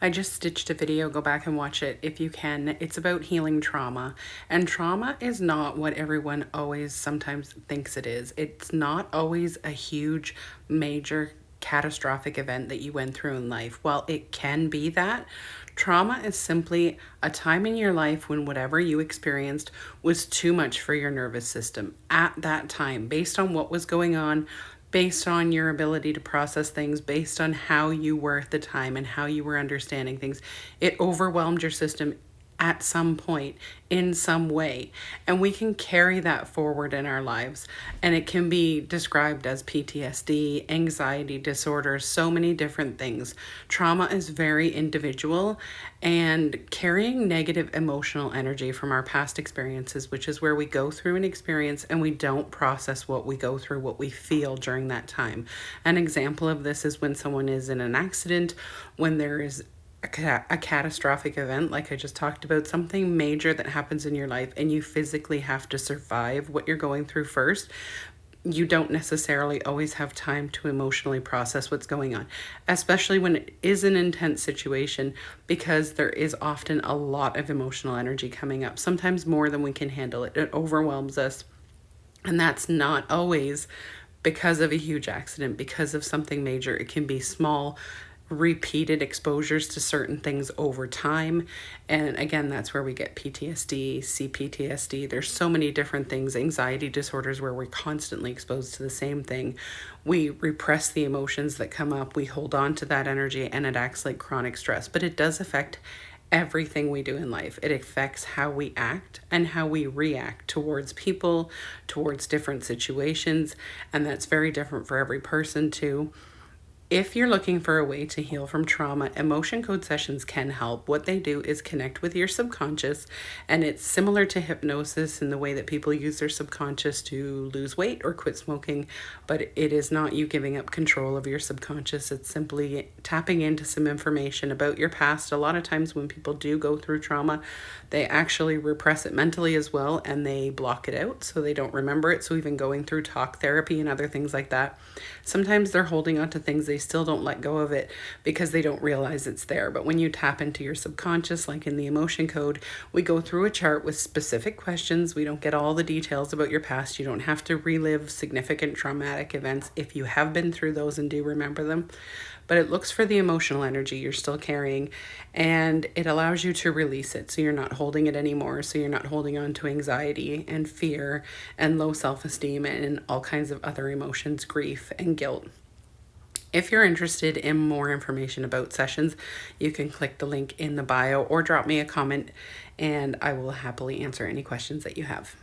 I just stitched a video, go back and watch it if you can. It's about healing trauma. And trauma is not what everyone always sometimes thinks it is. It's not always a huge, major, catastrophic event that you went through in life. While it can be that, trauma is simply a time in your life when whatever you experienced was too much for your nervous system at that time, based on what was going on, based on your ability to process things, based on how you were at the time and how you were understanding things. It overwhelmed your system at some point in some way, and we can carry that forward in our lives, and it can be described as PTSD, anxiety disorders, so many different things. Trauma is very individual, and carrying negative emotional energy from our past experiences, which is where we go through an experience and we don't process what we go through, what we feel during that time. An example of this is when someone is in an accident, when there is a catastrophic event, like I just talked about, something major that happens in your life, and you physically have to survive what you're going through first. You don't necessarily always have time to emotionally process what's going on, especially when it is an intense situation, because there is often a lot of emotional energy coming up, sometimes more than we can handle. It overwhelms us, and that's not always because of a huge accident, because of something major. It can be small, repeated exposures to certain things over time. And again, that's where we get PTSD, CPTSD. There's so many different things, anxiety disorders, where we're constantly exposed to the same thing. We repress the emotions that come up, we hold on to that energy, and it acts like chronic stress. But it does affect everything we do in life. It affects how we act and how we react towards people, towards different situations, and that's very different for every person too. If you're looking for a way to heal from trauma, emotion code sessions can help. What they do is connect with your subconscious, and it's similar to hypnosis in the way that people use their subconscious to lose weight or quit smoking, but it is not you giving up control of your subconscious. It's simply tapping into some information about your past. A lot of times when people do go through trauma, they actually repress it mentally as well, and they block it out so they don't remember it. So even going through talk therapy and other things like that, sometimes they're holding on to things, they still don't let go of it because they don't realize it's there. But when you tap into your subconscious, like in the emotion code, we go through a chart with specific questions. We don't get all the details about your past. You don't have to relive significant traumatic events if you have been through those and do remember them. But it looks for the emotional energy you're still carrying, and it allows you to release it so you're not holding it anymore. So you're not holding on to anxiety and fear and low self-esteem and all kinds of other emotions, grief and guilt. If you're interested in more information about sessions, you can click the link in the bio or drop me a comment, and I will happily answer any questions that you have.